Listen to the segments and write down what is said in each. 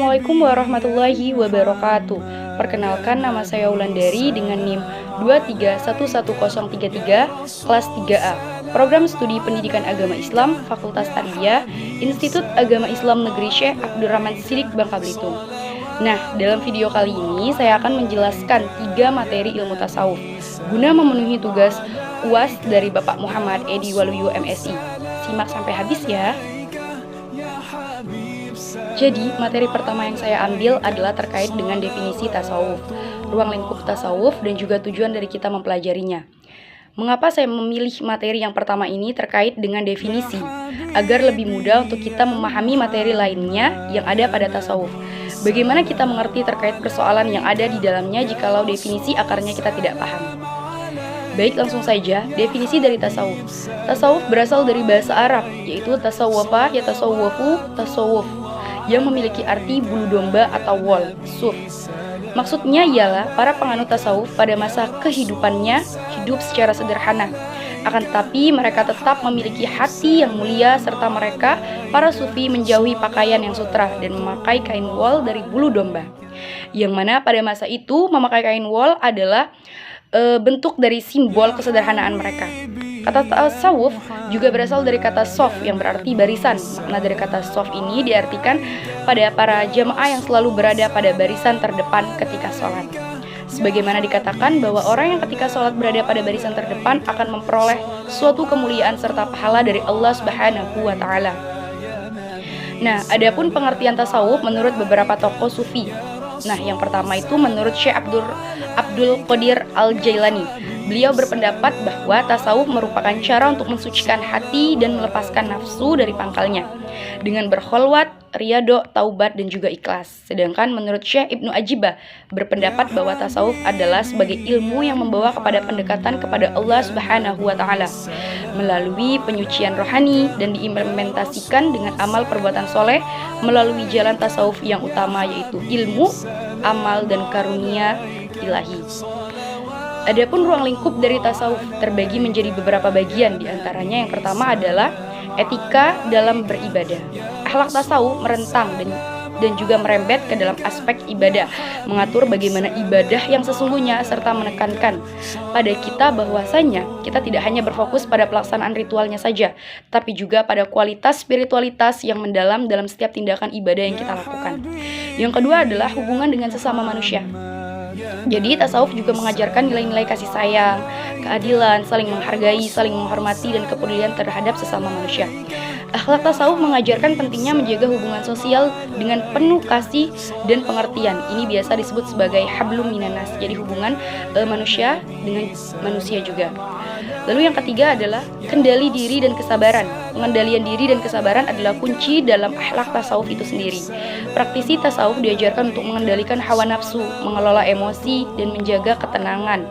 Assalamualaikum warahmatullahi wabarakatuh. Perkenalkan, nama saya Wulandari dengan NIM 2311033 kelas 3A. Program Studi Pendidikan Agama Islam Fakultas Tarbiyah Institut Agama Islam Negeri Syekh Abdurrahman Sidik, Bangka Belitung. Nah, dalam video kali ini saya akan menjelaskan 3 materi ilmu tasawuf guna memenuhi tugas UAS dari Bapak Muhammad Edi Waluyo MSI. Simak sampai habis ya. Jadi, materi pertama yang saya ambil adalah terkait dengan definisi tasawuf, ruang lingkup tasawuf, dan juga tujuan dari kita mempelajarinya. Mengapa saya memilih materi yang pertama ini terkait dengan definisi? Agar lebih mudah untuk kita memahami materi lainnya yang ada pada tasawuf. Bagaimana kita mengerti terkait persoalan yang ada di dalamnya jikalau definisi akarnya kita tidak paham. Baik, langsung saja, definisi dari tasawuf. Tasawuf berasal dari bahasa Arab, yaitu tasawwafa, yatasawwafu, tasawuf, yang memiliki arti bulu domba atau wol, suf. Maksudnya ialah para penganut tasawuf pada masa kehidupannya hidup secara sederhana. Akan tetapi mereka tetap memiliki hati yang mulia, serta mereka, para sufi, menjauhi pakaian yang sutra dan memakai kain wol dari bulu domba. Yang mana pada masa itu memakai kain wol adalah bentuk dari simbol kesederhanaan mereka. Kata tasawuf juga berasal dari kata sof yang berarti barisan. Makna dari kata sof ini diartikan pada para jamaah yang selalu berada pada barisan terdepan ketika sholat. Sebagaimana dikatakan bahwa orang yang ketika sholat berada pada barisan terdepan akan memperoleh suatu kemuliaan serta pahala dari Allah Subhanahu wa Ta'ala. Nah, adapun pengertian tasawuf menurut beberapa tokoh sufi. Nah, yang pertama itu menurut Syekh Abdul Qadir Al-Jailani. Beliau berpendapat bahwa tasawuf merupakan cara untuk mensucikan hati dan melepaskan nafsu dari pangkalnya dengan berkholwat, riyadho, taubat, dan juga ikhlas. Sedangkan menurut Syekh Ibnu Ajibah berpendapat bahwa tasawuf adalah sebagai ilmu yang membawa kepada pendekatan kepada Allah Subhanahu wa Ta'ala melalui penyucian rohani dan diimplementasikan dengan amal perbuatan soleh melalui jalan tasawuf yang utama, yaitu ilmu, amal, dan karunia ilahi. Adapun ruang lingkup dari tasawuf terbagi menjadi beberapa bagian, diantaranya yang pertama adalah etika dalam beribadah. Akhlak tasawuf merentang dan juga merembet ke dalam aspek ibadah, mengatur bagaimana ibadah yang sesungguhnya serta menekankan pada kita bahwasanya kita tidak hanya berfokus pada pelaksanaan ritualnya saja, tapi juga pada kualitas spiritualitas yang mendalam dalam setiap tindakan ibadah yang kita lakukan. Yang kedua adalah hubungan dengan sesama manusia. Jadi tasawuf juga mengajarkan nilai-nilai kasih sayang, keadilan, saling menghargai, saling menghormati, dan kepedulian terhadap sesama manusia. Akhlak tasawuf mengajarkan pentingnya menjaga hubungan sosial dengan penuh kasih dan pengertian. Ini biasa disebut sebagai hablum minanas, jadi hubungan manusia dengan manusia juga. Lalu yang ketiga adalah kendali diri dan kesabaran. Pengendalian diri dan kesabaran adalah kunci dalam akhlak tasawuf itu sendiri. Praktisi tasawuf diajarkan untuk mengendalikan hawa nafsu, mengelola emosi, dan menjaga ketenangan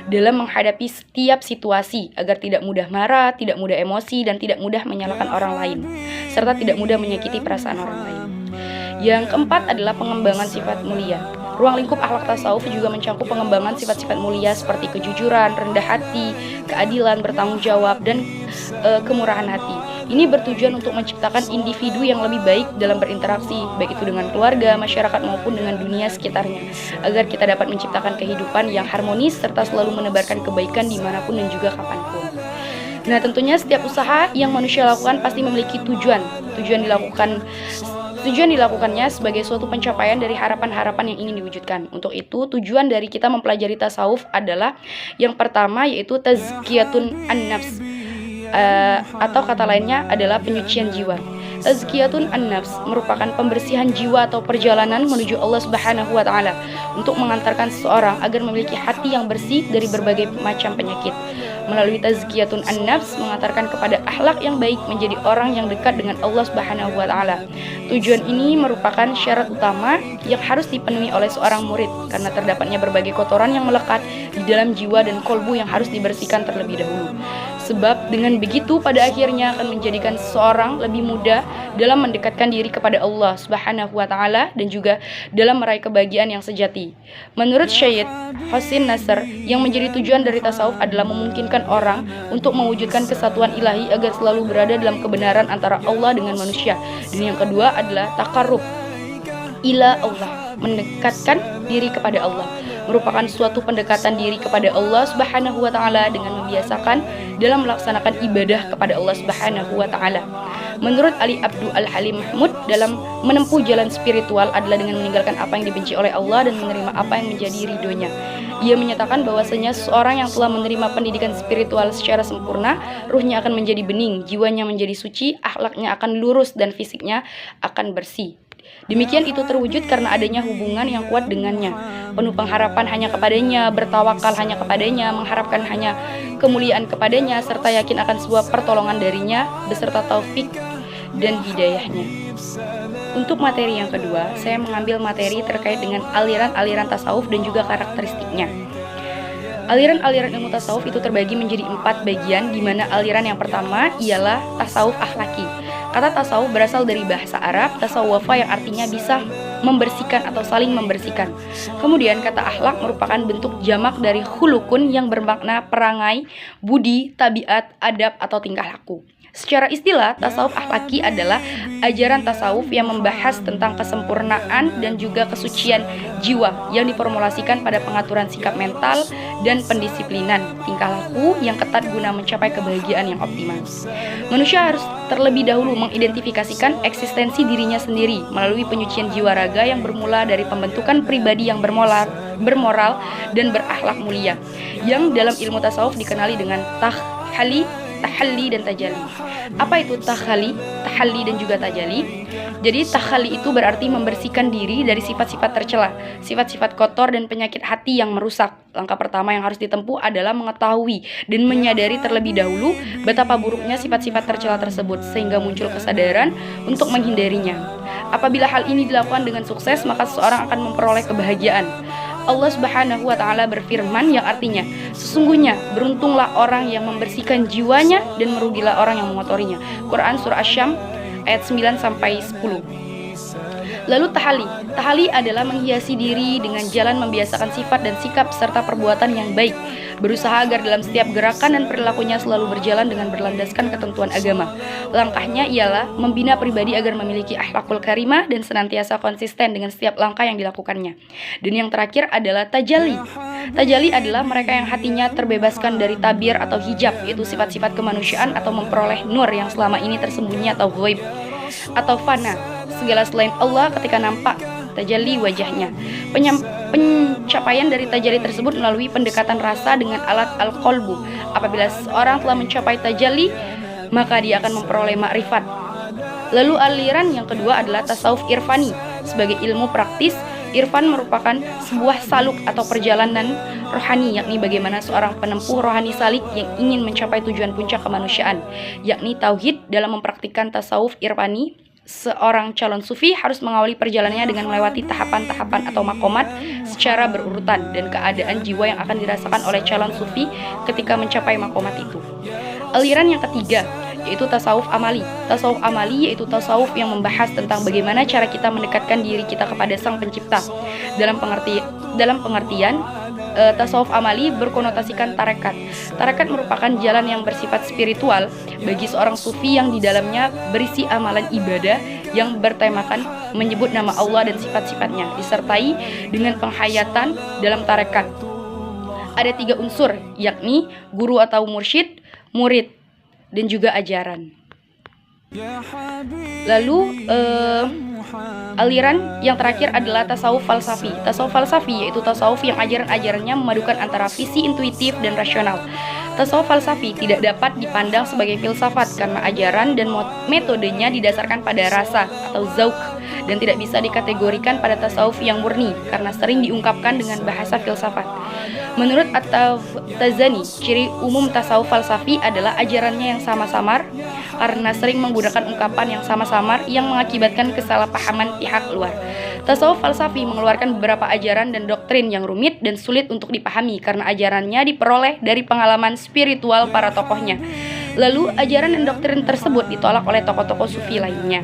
dalam menghadapi setiap situasi agar tidak mudah marah, tidak mudah emosi, dan tidak mudah menyalahkan orang lain, serta tidak mudah menyakiti perasaan orang lain. Yang keempat adalah pengembangan sifat mulia. Ruang lingkup akhlak tasawuf juga mencakup pengembangan sifat-sifat mulia seperti kejujuran, rendah hati, keadilan, bertanggung jawab, dan kemurahan hati. Ini bertujuan untuk menciptakan individu yang lebih baik dalam berinteraksi, baik itu dengan keluarga, masyarakat, maupun dengan dunia sekitarnya, agar kita dapat menciptakan kehidupan yang harmonis serta selalu menebarkan kebaikan dimanapun dan juga kapanpun. Nah, tentunya setiap usaha yang manusia lakukan pasti memiliki tujuan. Tujuan dilakukannya sebagai suatu pencapaian dari harapan-harapan yang ingin diwujudkan. Untuk itu, tujuan dari kita mempelajari tasawuf adalah yang pertama yaitu tazkiyatun an-nafs, atau kata lainnya adalah penyucian jiwa. Tazkiyatun an-nafs merupakan pembersihan jiwa atau perjalanan menuju Allah Subhanahu wa Ta'ala untuk mengantarkan seseorang agar memiliki hati yang bersih dari berbagai macam penyakit. Melalui tazkiyatun an-nafs mengantarkan kepada akhlak yang baik, menjadi orang yang dekat dengan Allah Subhanahu wa Ta'ala. Tujuan ini merupakan syarat utama yang harus dipenuhi oleh seorang murid karena terdapatnya berbagai kotoran yang melekat di dalam jiwa dan kolbu yang harus dibersihkan terlebih dahulu. Sebab dengan begitu pada akhirnya akan menjadikan seseorang lebih mudah dalam mendekatkan diri kepada Allah Subhanahu wa Ta'ala dan juga dalam meraih kebahagiaan yang sejati. Menurut Syed Hossein Nasr, yang menjadi tujuan dari tasawuf adalah memungkinkan orang untuk mewujudkan kesatuan ilahi agar selalu berada dalam kebenaran antara Allah dengan manusia. Dan yang kedua adalah takarrub. ila Allah, mendekatkan diri kepada Allah, merupakan suatu pendekatan diri kepada Allah Subhanahu wa taala dengan membiasakan dalam melaksanakan ibadah kepada Allah Subhanahu wa taala. Menurut Ali Abdu Al-Halim Mahmud, dalam menempuh jalan spiritual adalah dengan meninggalkan apa yang dibenci oleh Allah dan menerima apa yang menjadi ridhonya. Ia menyatakan bahwasanya seorang yang telah menerima pendidikan spiritual secara sempurna, ruhnya akan menjadi bening, jiwanya menjadi suci, akhlaknya akan lurus dan fisiknya akan bersih. Demikian itu terwujud karena adanya hubungan yang kuat dengannya, penuh pengharapan hanya kepadanya, bertawakal hanya kepadanya, mengharapkan hanya kemuliaan kepadanya, serta yakin akan sebuah pertolongan darinya, beserta taufik dan hidayahnya. Untuk materi yang kedua, saya mengambil materi terkait dengan aliran-aliran tasawuf dan juga karakteristiknya. Aliran-aliran ilmu tasawuf itu terbagi menjadi 4 bagian, di mana aliran yang pertama ialah tasawuf akhlaki. Kata tasawuf berasal dari bahasa Arab tasawwafa yang artinya bisa membersihkan atau saling membersihkan. Kemudian kata akhlak merupakan bentuk jamak dari khulukun yang bermakna perangai, budi, tabiat, adab atau tingkah laku. Secara istilah, tasawuf akhlaki adalah ajaran tasawuf yang membahas tentang kesempurnaan dan juga kesucian jiwa yang diformulasikan pada pengaturan sikap mental dan pendisiplinan tingkah laku yang ketat guna mencapai kebahagiaan yang optimal. Manusia harus terlebih dahulu mengidentifikasikan eksistensi dirinya sendiri melalui penyucian jiwa raga yang bermula dari pembentukan pribadi yang bermoral dan berakhlak mulia, yang dalam ilmu tasawuf dikenali dengan tahalli dan tajalli. Apa itu tahalli dan juga tajalli? Jadi tahalli itu berarti membersihkan diri dari sifat-sifat tercela, sifat-sifat kotor dan penyakit hati yang merusak. Langkah pertama yang harus ditempuh adalah mengetahui dan menyadari terlebih dahulu betapa buruknya sifat-sifat tercela tersebut sehingga muncul kesadaran untuk menghindarinya. Apabila hal ini dilakukan dengan sukses, maka seseorang akan memperoleh kebahagiaan. Allah Subhanahu wa taala berfirman yang artinya, sesungguhnya beruntunglah orang yang membersihkan jiwanya dan merugilah orang yang mengotorinya. Quran surah Asy-Syams ayat 9 sampai 10. Lalu tahali adalah menghiasi diri dengan jalan membiasakan sifat dan sikap serta perbuatan yang baik, berusaha agar dalam setiap gerakan dan perilakunya selalu berjalan dengan berlandaskan ketentuan agama. Langkahnya ialah membina pribadi agar memiliki akhlakul karimah dan senantiasa konsisten dengan setiap langkah yang dilakukannya. Dan yang terakhir adalah tajalli. Tajalli adalah mereka yang hatinya terbebaskan dari tabir atau hijab, yaitu sifat-sifat kemanusiaan atau memperoleh nur yang selama ini tersembunyi atau ghaib atau fana, segala selain Allah ketika nampak tajalli wajahnya. Pencapaian dari tajalli tersebut melalui pendekatan rasa dengan alat al-qalbu. Apabila seorang telah mencapai tajalli, maka dia akan memperoleh makrifat. Lalu aliran yang kedua adalah tasawuf irfani. Sebagai ilmu praktis, irfan merupakan sebuah saluk atau perjalanan rohani, yakni bagaimana seorang penempuh rohani salik yang ingin mencapai tujuan puncak kemanusiaan, yakni tauhid. Dalam mempraktikkan tasawuf irfani, seorang calon sufi harus mengawali perjalanannya dengan melewati tahapan-tahapan atau makomat secara berurutan dan keadaan jiwa yang akan dirasakan oleh calon sufi ketika mencapai makomat itu. Aliran yang ketiga yaitu tasawuf amali. Tasawuf amali yaitu tasawuf yang membahas tentang bagaimana cara kita mendekatkan diri kita kepada Sang Pencipta. Dalam pengertian tasawuf amali berkonotasikan tarekat. Tarekat merupakan jalan yang bersifat spiritual bagi seorang sufi yang di dalamnya berisi amalan ibadah yang bertemakan menyebut nama Allah dan sifat-sifatnya, disertai dengan penghayatan dalam tarekat. Ada 3 unsur, yakni guru atau mursyid, murid, dan juga ajaran. Lalu aliran yang terakhir adalah tasawuf falsafi. Tasawuf falsafi yaitu tasawuf yang ajaran-ajarannya memadukan antara visi intuitif dan rasional. Tasawuf falsafi tidak dapat dipandang sebagai filsafat karena ajaran dan metodenya didasarkan pada rasa atau zauk dan tidak bisa dikategorikan pada tasawuf yang murni karena sering diungkapkan dengan bahasa filsafat. Menurut At-Tazani, ciri umum tasawuf falsafi adalah ajarannya yang sama samar karena sering menggunakan ungkapan yang sama samar yang mengakibatkan kesalahpahaman pihak luar. Tasawuf falsafi mengeluarkan beberapa ajaran dan doktrin yang rumit dan sulit untuk dipahami karena ajarannya diperoleh dari pengalaman spiritual para tokohnya. Lalu ajaran dan doktrin tersebut ditolak oleh tokoh-tokoh sufi lainnya.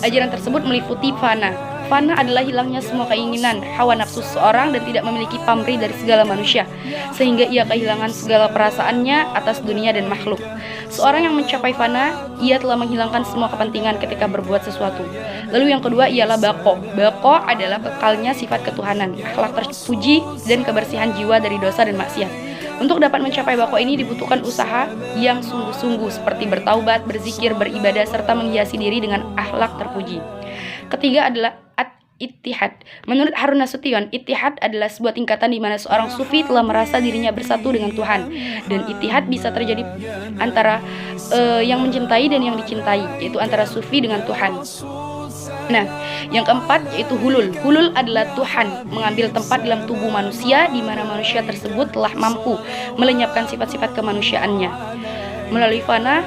Ajaran tersebut meliputi fana. Fana adalah hilangnya semua keinginan, hawa nafsu seseorang dan tidak memiliki pamrih dari segala manusia, sehingga ia kehilangan segala perasaannya atas dunia dan makhluk. Seorang yang mencapai fana, ia telah menghilangkan semua kepentingan ketika berbuat sesuatu. Lalu yang kedua ialah bako. Bako adalah kekalnya sifat ketuhanan, akhlak terpuji, dan kebersihan jiwa dari dosa dan maksiat. Untuk dapat mencapai bako ini dibutuhkan usaha yang sungguh-sungguh seperti bertaubat, berzikir, beribadah, serta menghiasi diri dengan akhlak terpuji. Ketiga adalah ittihad. Menurut Harun Nasution, ittihad adalah sebuah tingkatan di mana seorang sufi telah merasa dirinya bersatu dengan Tuhan. Dan ittihad bisa terjadi antara yang mencintai dan yang dicintai, yaitu antara sufi dengan Tuhan. Nah, yang keempat yaitu hulul. Hulul adalah Tuhan mengambil tempat dalam tubuh manusia di mana manusia tersebut telah mampu melenyapkan sifat-sifat kemanusiaannya melalui fana.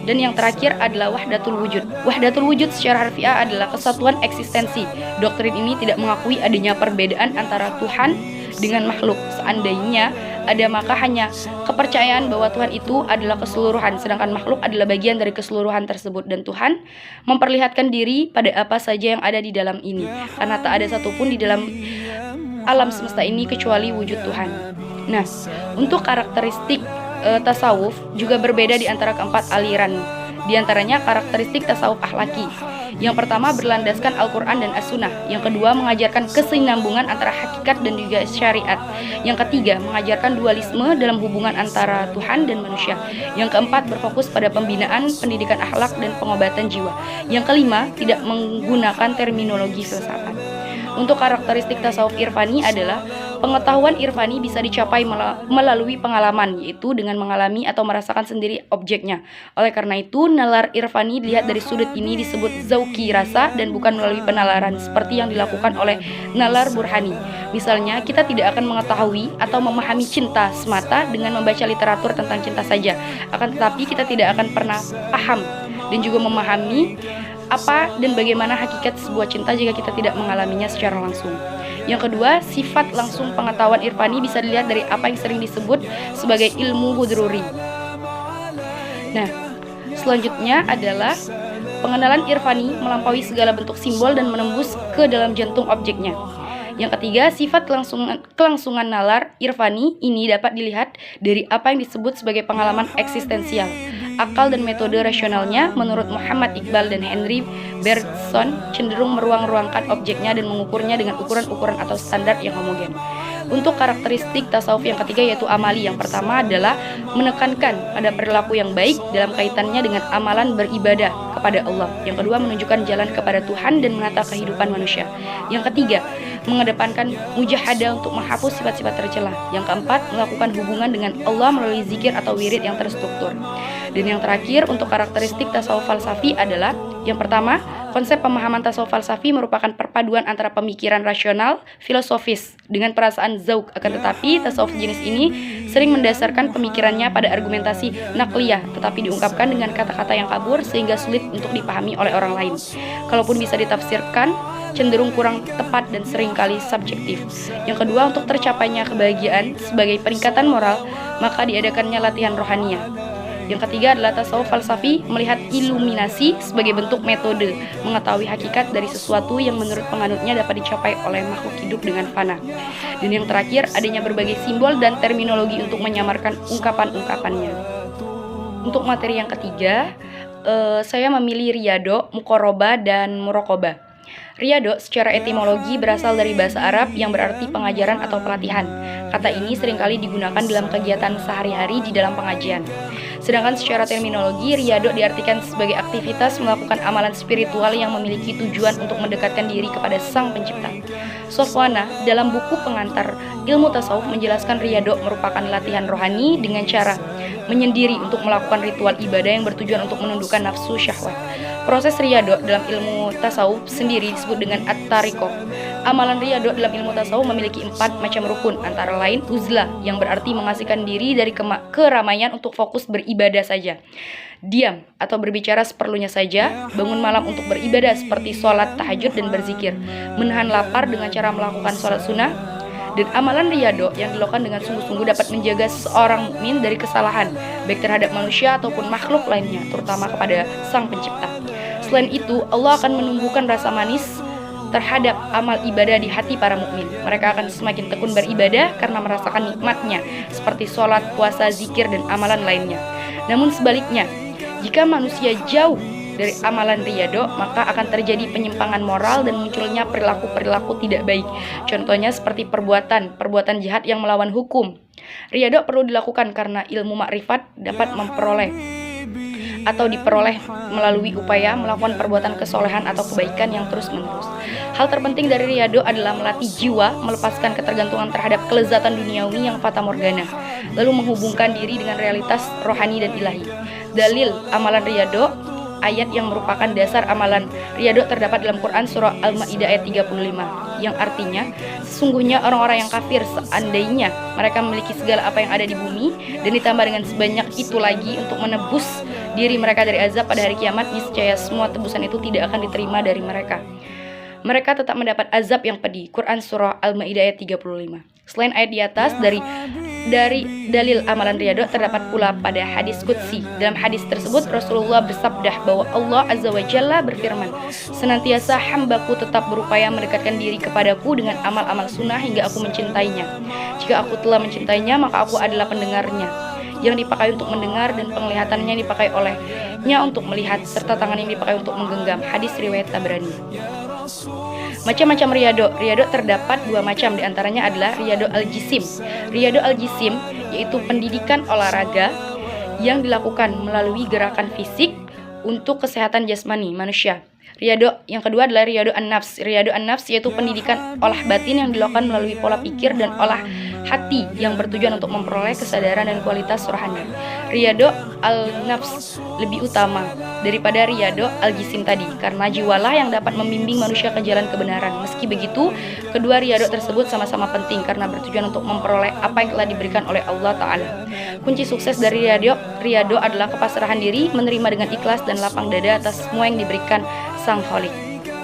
Dan yang terakhir adalah wahdatul wujud. Wahdatul wujud secara harfiah adalah kesatuan eksistensi. Doktrin ini tidak mengakui adanya perbedaan antara Tuhan dengan makhluk. Seandainya ada, maka hanya kepercayaan bahwa Tuhan itu adalah keseluruhan, sedangkan makhluk adalah bagian dari keseluruhan tersebut. Dan Tuhan memperlihatkan diri pada apa saja yang ada di dalam ini, karena tak ada satupun di dalam alam semesta ini kecuali wujud Tuhan. Nah, untuk karakteristik tasawuf juga berbeda di antara keempat aliran. Di antaranya karakteristik tasawuf akhlaki. Yang pertama berlandaskan Al-Quran dan As-Sunnah. Yang kedua mengajarkan kesinambungan antara hakikat dan juga syariat. Yang ketiga mengajarkan dualisme dalam hubungan antara Tuhan dan manusia. Yang keempat berfokus pada pembinaan, pendidikan akhlak dan pengobatan jiwa. Yang kelima tidak menggunakan terminologi filsafat. Untuk karakteristik tasawuf irfani adalah pengetahuan irfani bisa dicapai melalui pengalaman, yaitu dengan mengalami atau merasakan sendiri objeknya. Oleh karena itu, nalar irfani dilihat dari sudut ini disebut zauki, rasa, dan bukan melalui penalaran seperti yang dilakukan oleh nalar burhani. Misalnya, kita tidak akan mengetahui atau memahami cinta semata dengan membaca literatur tentang cinta saja. Akan tetapi kita tidak akan pernah paham dan juga memahami apa dan bagaimana hakikat sebuah cinta jika kita tidak mengalaminya secara langsung. Yang kedua, sifat langsung pengetahuan irfani bisa dilihat dari apa yang sering disebut sebagai ilmu hudruri. Nah, selanjutnya adalah pengenalan irfani melampaui segala bentuk simbol dan menembus ke dalam jantung objeknya. Yang ketiga, sifat kelangsungan nalar irfani ini dapat dilihat dari apa yang disebut sebagai pengalaman eksistensial. Akal dan metode rasionalnya menurut Muhammad Iqbal dan Henry Bergson cenderung meruang-ruangkan objeknya dan mengukurnya dengan ukuran-ukuran atau standar yang homogen. Untuk karakteristik tasawuf yang ketiga yaitu amali. Yang pertama adalah menekankan pada perilaku yang baik dalam kaitannya dengan amalan beribadah kepada Allah. Yang kedua, menunjukkan jalan kepada Tuhan dan menata kehidupan manusia. Yang ketiga, mengedepankan mujahadah untuk menghapus sifat-sifat tercela. Yang keempat, melakukan hubungan dengan Allah melalui zikir atau wirid yang terstruktur. Dan yang terakhir, untuk karakteristik tasawuf falsafi adalah yang pertama, konsep pemahaman tasawuf falsafi merupakan perpaduan antara pemikiran rasional, filosofis dengan perasaan zauk. Akan tetapi, tasawuf jenis ini sering mendasarkan pemikirannya pada argumentasi nakliyah, tetapi diungkapkan dengan kata-kata yang kabur sehingga sulit untuk dipahami oleh orang lain. Kalaupun bisa ditafsirkan, cenderung kurang tepat dan seringkali subjektif. Yang kedua, untuk tercapainya kebahagiaan sebagai peningkatan moral, maka diadakannya latihan rohaniah. Yang ketiga adalah tasawuf falsafi melihat iluminasi sebagai bentuk metode mengetahui hakikat dari sesuatu yang menurut penganutnya dapat dicapai oleh makhluk hidup dengan fana. Dan yang terakhir, adanya berbagai simbol dan terminologi untuk menyamarkan ungkapan-ungkapannya. Untuk materi yang ketiga, saya memilih riyado, mukoroba, dan murokoba. Riyado secara etimologi berasal dari bahasa Arab yang berarti pengajaran atau pelatihan. Kata ini seringkali digunakan dalam kegiatan sehari-hari di dalam pengajian. Sedangkan secara terminologi, riyado diartikan sebagai aktivitas melakukan amalan spiritual yang memiliki tujuan untuk mendekatkan diri kepada Sang Pencipta. Sofwana dalam buku pengantar ilmu tasawuf menjelaskan riyado merupakan latihan rohani dengan cara menyendiri untuk melakukan ritual ibadah yang bertujuan untuk menundukkan nafsu syahwat. Proses riyado dalam ilmu tasawuf sendiri disebut dengan at-tariqah. Amalan riyado dalam ilmu tasawuf memiliki 4 macam rukun, antara lain uzlah yang berarti mengasihkan diri dari keramaian untuk fokus beribadah saja. Diam atau berbicara seperlunya saja, bangun malam untuk beribadah seperti sholat, tahajud, dan berzikir. Menahan lapar dengan cara melakukan sholat sunnah. Dan amalan riyado yang dilakukan dengan sungguh-sungguh dapat menjaga seorang mukmin dari kesalahan, baik terhadap manusia ataupun makhluk lainnya, terutama kepada Sang Pencipta. Selain itu, Allah akan menumbuhkan rasa manis terhadap amal ibadah di hati para mukmin. Mereka akan semakin tekun beribadah karena merasakan nikmatnya, seperti sholat, puasa, zikir, dan amalan lainnya. Namun sebaliknya, jika manusia jauh dari amalan riyadho, maka akan terjadi penyimpangan moral dan munculnya perilaku-perilaku tidak baik. Contohnya seperti perbuatan jahat yang melawan hukum. Riyadho perlu dilakukan karena ilmu makrifat dapat diperoleh melalui upaya melakukan perbuatan kesolehan atau kebaikan yang terus-menerus. Hal terpenting dari riyadho adalah melatih jiwa, melepaskan ketergantungan terhadap kelezatan duniawi yang fata morgana, lalu menghubungkan diri dengan realitas rohani dan ilahi. Dalil amalan riyadho, ayat yang merupakan dasar amalan riyadho terdapat dalam Quran surah Al-Maidah ayat 35, yang artinya sesungguhnya orang-orang yang kafir, seandainya mereka memiliki segala apa yang ada di bumi dan ditambah dengan sebanyak itu lagi untuk menebus diri mereka dari azab pada hari kiamat, niscaya semua tebusan itu tidak akan diterima dari mereka. Mereka tetap mendapat azab yang pedih. Quran surah Al-Maidah ayat 35. Selain ayat di atas, dari dalil amalan riyadho terdapat pula pada hadis qudsi. Dalam hadis tersebut Rasulullah bersabda bahwa Allah Azza wa Jalla berfirman, senantiasa hambaku tetap berupaya mendekatkan diri kepadaku dengan amal-amal sunnah hingga aku mencintainya. Jika aku telah mencintainya, maka aku adalah pendengarnya yang dipakai untuk mendengar dan penglihatannya dipakai olehnya untuk melihat, serta tangan yang dipakai untuk menggenggam. Hadis riwayat Tabrani. Macam-macam riyadho terdapat dua macam, diantaranya adalah riyadho al-jisim. Riyadho al-jisim yaitu pendidikan olahraga yang dilakukan melalui gerakan fisik untuk kesehatan jasmani manusia. Riyadho yang kedua adalah riyadho an-nafs. Riyadho an-nafs yaitu pendidikan olah batin yang dilakukan melalui pola pikir dan olah hati yang bertujuan untuk memperoleh kesadaran dan kualitas rohani. Riyadho al-nafs lebih utama daripada riyadho al-jisim tadi, karena jiwalah yang dapat membimbing manusia ke jalan kebenaran. Meski begitu, kedua riyadho tersebut sama-sama penting karena bertujuan untuk memperoleh apa yang telah diberikan oleh Allah Ta'ala. Kunci sukses dari riyadho adalah kepasrahan diri, menerima dengan ikhlas dan lapang dada atas semua yang diberikan Sang Khalik.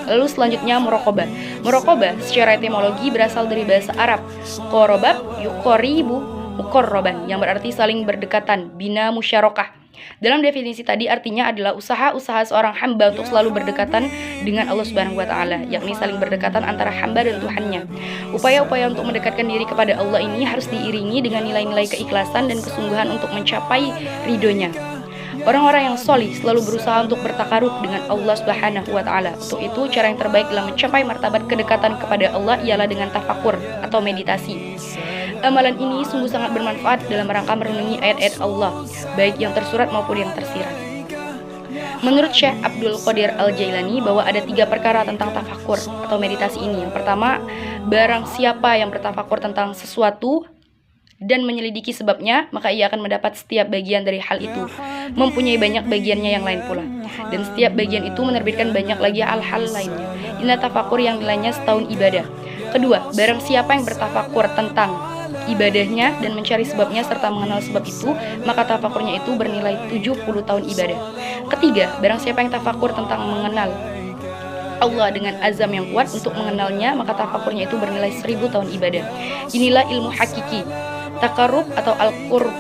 Lalu selanjutnya muraqabah. Muraqabah secara etimologi berasal dari bahasa Arab qarabab yuqaribu muqarraban, yang berarti saling berdekatan, bina musyarakah. Dalam definisi tadi artinya adalah usaha-usaha seorang hamba untuk selalu berdekatan dengan Allah Subhanahu wa taala, yakni saling berdekatan antara hamba dan Tuhannya. Upaya-upaya untuk mendekatkan diri kepada Allah ini harus diiringi dengan nilai-nilai keikhlasan dan kesungguhan untuk mencapai ridhonya. Orang-orang yang solih selalu berusaha untuk bertakarub dengan Allah Subhanahu wa ta'ala. Untuk itu, cara yang terbaik dalam mencapai martabat kedekatan kepada Allah ialah dengan tafakur atau meditasi. Amalan ini sungguh sangat bermanfaat dalam rangka merenungi ayat-ayat Allah, baik yang tersurat maupun yang tersirat. Menurut Syekh Abdul Qadir Al-Jailani bahwa ada 3 perkara tentang tafakur atau meditasi ini. Yang pertama, barang siapa yang bertafakur tentang sesuatu dan menyelidiki sebabnya, maka ia akan mendapat setiap bagian dari hal itu, mempunyai banyak bagiannya yang lain pula, dan setiap bagian itu menerbitkan banyak lagi hal-hal lainnya. Inilah tafakur yang nilainya setahun ibadah. Kedua, barang siapa yang bertafakur tentang ibadahnya dan mencari sebabnya serta mengenal sebab itu, maka tafakurnya itu bernilai 70 tahun ibadah. Ketiga, barang siapa yang tafakur tentang mengenal Allah dengan azam yang kuat untuk mengenalnya, maka tafakurnya itu bernilai 1000 tahun ibadah. Inilah ilmu hakiki. Takarub atau al-qurb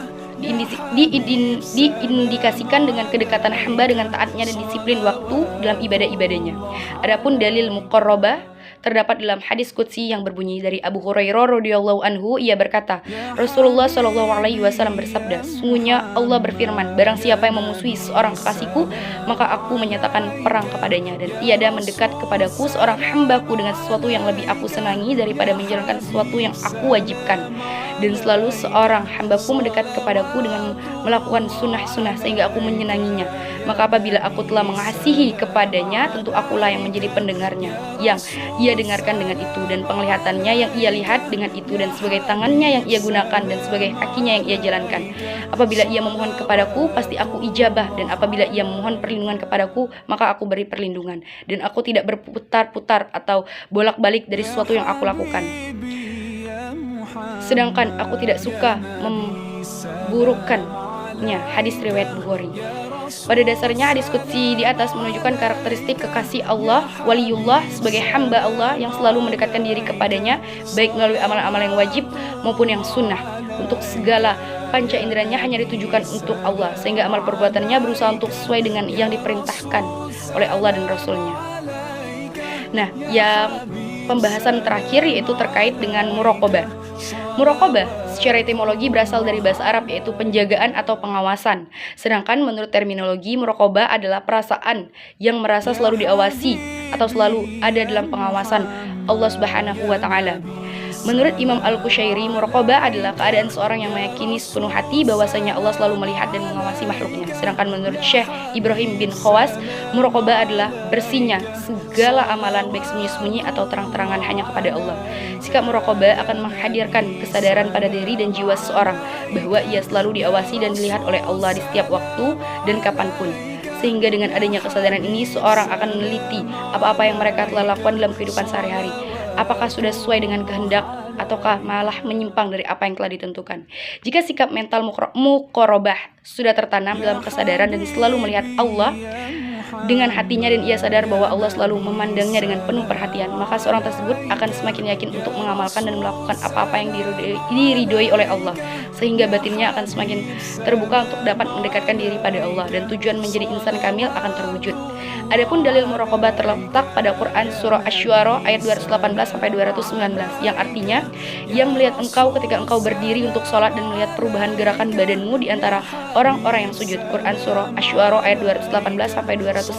diindikasikan dengan kedekatan hamba dengan taatnya dan disiplin waktu dalam ibadah-ibadahnya. Adapun dalil muqarrabah terdapat dalam hadis qudsi yang berbunyi dari Abu Hurairah radhiyallahu anhu, ia berkata, Rasulullah shallallahu alaihi wasallam bersabda, sungguhnya Allah berfirman, barang siapa yang memusuhi seorang kekasihku, maka aku menyatakan perang kepadanya, dan tiada mendekat kepadaku seorang hambaku dengan sesuatu yang lebih aku senangi daripada menjalankan sesuatu yang aku wajibkan, dan selalu seorang hambaku mendekat kepadaku dengan melakukan sunnah-sunnah sehingga aku menyenanginya. Maka apabila aku telah mengasihi kepadanya, tentu akulah yang menjadi pendengarnya yang ia dengarkan dengan itu, dan penglihatannya yang ia lihat dengan itu, dan sebagai tangannya yang ia gunakan, dan sebagai kakinya yang ia jalankan. Apabila ia memohon kepadaku, pasti aku ijabah, dan apabila ia memohon perlindungan kepadaku, maka aku beri perlindungan, dan aku tidak berputar-putar atau bolak-balik dari sesuatu yang aku lakukan. Sedangkan aku tidak suka memburukkannya. Hadis riwayat Bukhari. Pada dasarnya hadis qudsi di atas menunjukkan karakteristik kekasih Allah, waliullah, sebagai hamba Allah yang selalu mendekatkan diri kepadanya, baik melalui amalan-amalan yang wajib maupun yang sunnah. Untuk segala panca inderanya hanya ditujukan untuk Allah, sehingga amal perbuatannya berusaha untuk sesuai dengan yang diperintahkan oleh Allah dan Rasulnya. Nah, yang pembahasan terakhir yaitu terkait dengan muraqabah. Muraqabah secara etimologi berasal dari bahasa Arab yaitu penjagaan atau pengawasan. Sedangkan menurut terminologi muraqabah adalah perasaan yang merasa selalu diawasi atau selalu ada dalam pengawasan Allah Subhanahu wa taala. Menurut Imam Al-Qushairi, muraqabah adalah keadaan seorang yang meyakini sepenuh hati bahwasanya Allah selalu melihat dan mengawasi makhluknya. Sedangkan menurut Syekh Ibrahim bin Khawas, muraqabah adalah bersihnya segala amalan baik sembunyi-sembunyi atau terang-terangan hanya kepada Allah. Sikap muraqabah akan menghadirkan kesadaran pada diri dan jiwa seseorang bahwa ia selalu diawasi dan dilihat oleh Allah di setiap waktu dan kapanpun. Sehingga dengan adanya kesadaran ini, seorang akan meneliti apa-apa yang mereka telah lakukan dalam kehidupan sehari-hari. Apakah sudah sesuai dengan kehendak ataukah malah menyimpang dari apa yang telah ditentukan. Jika sikap mental muqarabah sudah tertanam dalam kesadaran dan selalu melihat Allah dengan hatinya dan ia sadar bahwa Allah selalu memandangnya dengan penuh perhatian, maka seorang tersebut akan semakin yakin untuk mengamalkan dan melakukan apa-apa yang diridhoi oleh Allah, sehingga batinnya akan semakin terbuka untuk dapat mendekatkan diri pada Allah dan tujuan menjadi insan kamil akan terwujud. Adapun dalil muraqabah terletak pada Quran surah Asy-Syu'ara ayat 218 sampai 219 yang artinya yang melihat engkau ketika engkau berdiri untuk sholat dan melihat perubahan gerakan badanmu di antara orang-orang yang sujud. Quran surah Asy-Syu'ara ayat 218 sampai 219.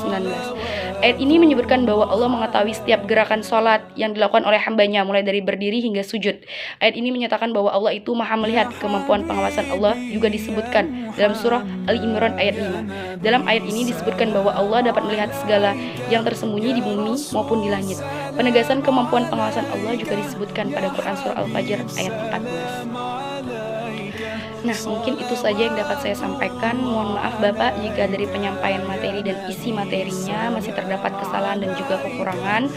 Ayat ini menyebutkan bahwa Allah mengetahui setiap gerakan sholat yang dilakukan oleh hambanya mulai dari berdiri hingga sujud. Ayat ini menyatakan bahwa Allah itu maha melihat. Kemampuan pengawasan Allah juga disebutkan dalam surah Ali Imran ayat 5. Dalam ayat ini disebutkan bahwa Allah dapat melihat segala yang tersembunyi di bumi maupun di langit. Penegasan kemampuan pengawasan Allah juga disebutkan pada Quran surah Al-Fajr ayat 14. Nah, mungkin itu saja yang dapat saya sampaikan. Mohon maaf Bapak jika dari penyampaian materi dan isi materinya masih terdapat kesalahan dan juga kekurangan.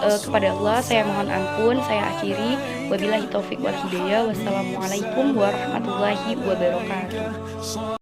Kepada Allah saya mohon ampun. Saya akhiri. Wabillahi taufik wal hidayah. Wassalamualaikum warahmatullahi wabarakatuh.